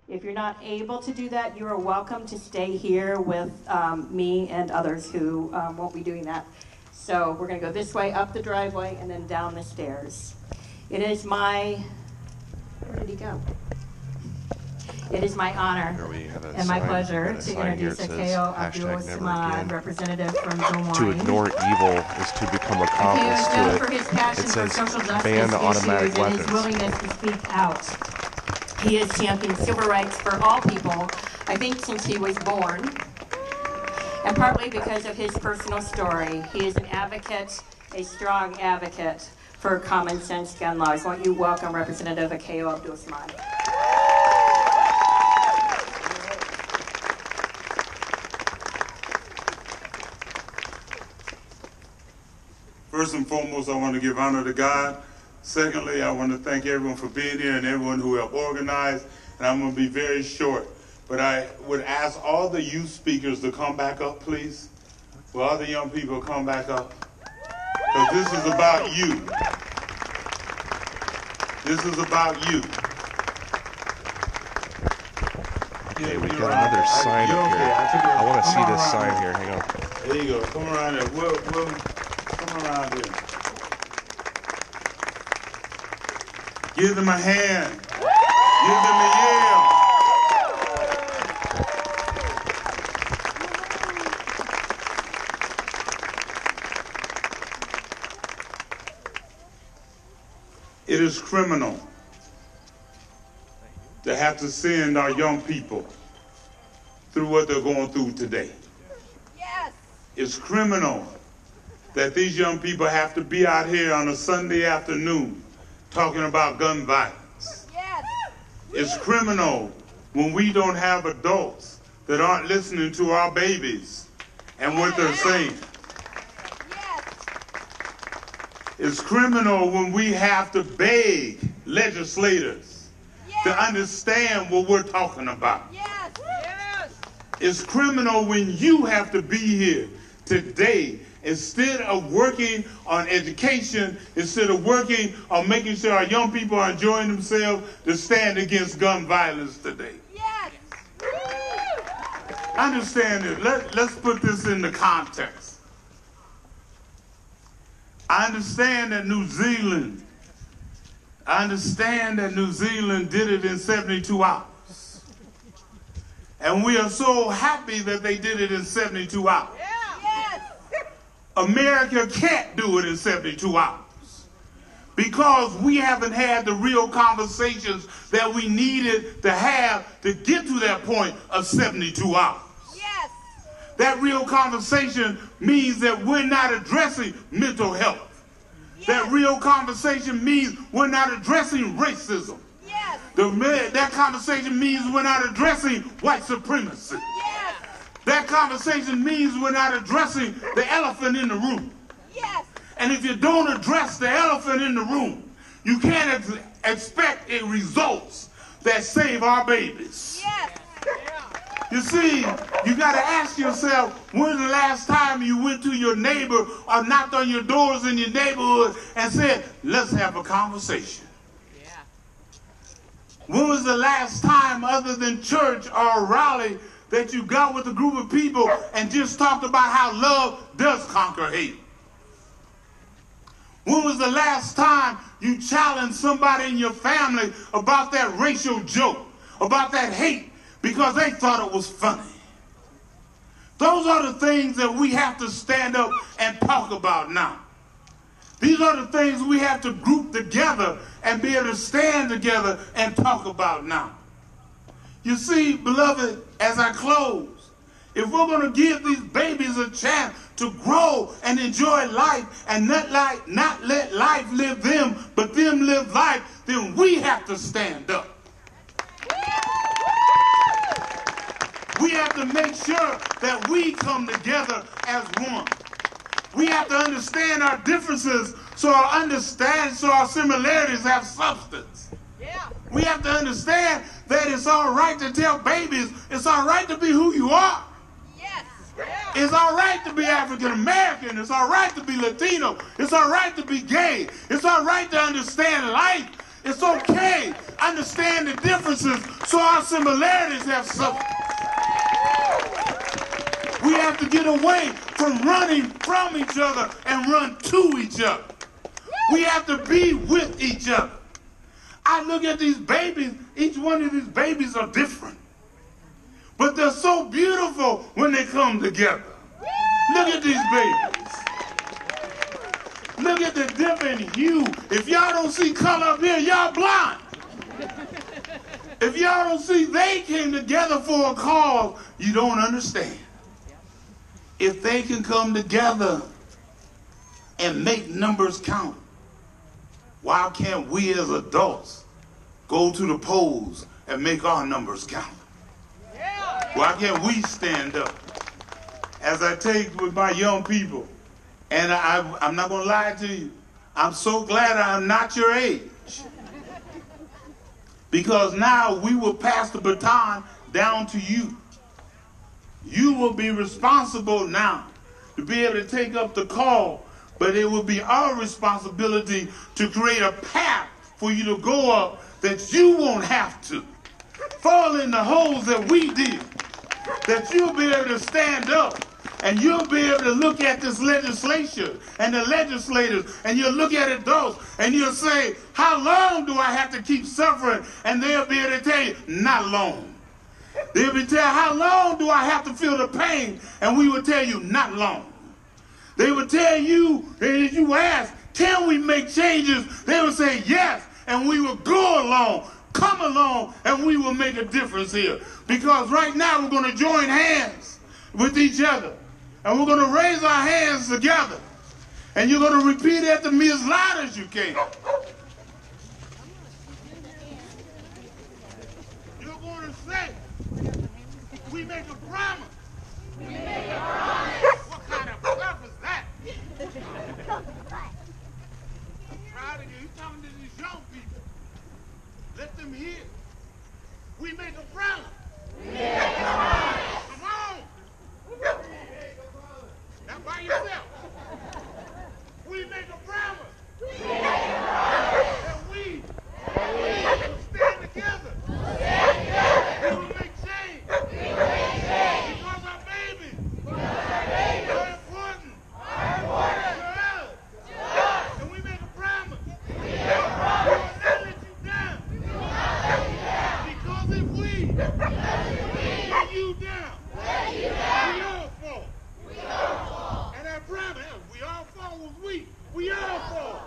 If you're not able to do that, you are welcome to stay here with me and others who won't be doing that. So we're going to go this way, up the driveway, and then down the stairs. It is my, where did he go? It is my honor and my pleasure to introduce AkoAbdul-Samad, representative from Des Moines. To ignore evil is to become accomplice to it. For his passion It says for social justice ban automatic issues and his weapons. willingness to speak out. He has championed civil rights for all people, I think, since he was born, and partly because of his personal story. He is an advocate, a strong advocate for common sense gun laws. Won't you welcome Representative AkoAbdul-Samad? First and foremost, I want to give honor to God. Secondly, I want to thank everyone for being here and everyone who helped organize. And I'm going to be very short. But I would ask all the youth speakers to come back up, please. Will all the young people come back up? Because this is about you. This is about you. Okay, we've got another sign up here. I want to see this sign here. Hang on. There you go. Come around here. We'll come around here. Give them a hand. Give them a yell. It is criminal to have to send our young people through what they're going through today. Yes. It's criminal that these young people have to be out here on a Sunday afternoon talking about gun violence. Yes. It's criminal when we don't have adults that aren't listening to our babies and what they're saying. Yes. It's criminal when we have to beg legislators to understand what we're talking about. Yes. Yes. It's criminal when you have to be here today instead of working on education, instead of working on making sure our young people are enjoying themselves, to stand against gun violence today. Yes. Understand it. Let's put this into context. I understand that New Zealand did it in 72 hours. And we are so happy that they did it in 72 hours. America can't do it in 72 hours because we haven't had the real conversations that we needed to have to get to that point of 72 hours. Yes. That real conversation means that we're not addressing mental health. Yes. That real conversation means we're not addressing racism. Yes. That conversation means we're not addressing white supremacy. Yes. That conversation means we're not addressing the elephant in the room. Yes. And if you don't address the elephant in the room, you can't expect results that save our babies. Yes. You see, you got to ask yourself, when's the last time you went to your neighbor or knocked on your doors in your neighborhood and said, let's have a conversation? Yeah. When was the last time, other than church or a rally, that you got with a group of people and just talked about how love does conquer hate? When was the last time you challenged somebody in your family about that racial joke, about that hate, because they thought it was funny? Those are the things that we have to stand up and talk about now. These are the things we have to group together and be able to stand together and talk about now. You see, beloved, as I close, if we're going to give these babies a chance to grow and enjoy life and not let life live them, but them live life, then we have to stand up. We have to make sure that we come together as one. We have to understand our differences so our similarities have substance. Yeah. We have to understand that it's all right to tell babies it's all right to be who you are. Yes. Yeah. It's all right to be African American. It's all right to be Latino. It's all right to be gay. It's all right to understand life. It's okay. Understand the differences so our similarities have substance. We have to get away from running from each other and run to each other. We have to be with each other. I look at these babies. Each one of these babies are different. But they're so beautiful when they come together. Look at these babies. Look at the different hue. If y'all don't see color up here, y'all blind. If y'all don't see they came together for a cause, you don't understand. If they can come together and make numbers count, why can't we as adults go to the polls and make our numbers count? Why can't we stand up? As I take with my young people, and I'm not going to lie to you, I'm so glad I'm not your age. Because now we will pass the baton down to you. You will be responsible now to be able to take up the call, but it will be our responsibility to create a path for you to go up that you won't have to fall in the holes that we did, that you'll be able to stand up and you'll be able to look at this legislation and the legislators, and you'll look at adults and you'll say, how long do I have to keep suffering? And they'll be able to tell you, not long. They'll be telling, how long do I have to feel the pain? And we will tell you, not long. They will tell you, and if you ask, can we make changes? They will say yes, and we will go along, come along, and we will make a difference here. Because right now we're going to join hands with each other, and we're going to raise our hands together, and you're going to repeat after me as loud as you can. You're going to say, we make a promise. We make a promise. What kind of stuff is that? Proud of you. You're talking to these young people. Let them hear. We make a promise. We make a promise. Come on. We make a promise. Now by yourself. We make a promise. We make a promise. That we will stand together. We'll stand together. We will make change. We will make change. Because our babies. Are important. To us. And we make a promise. We will not let you down. Because if we let you down, we all fall. And I promise, we all fall was weak. We all fall.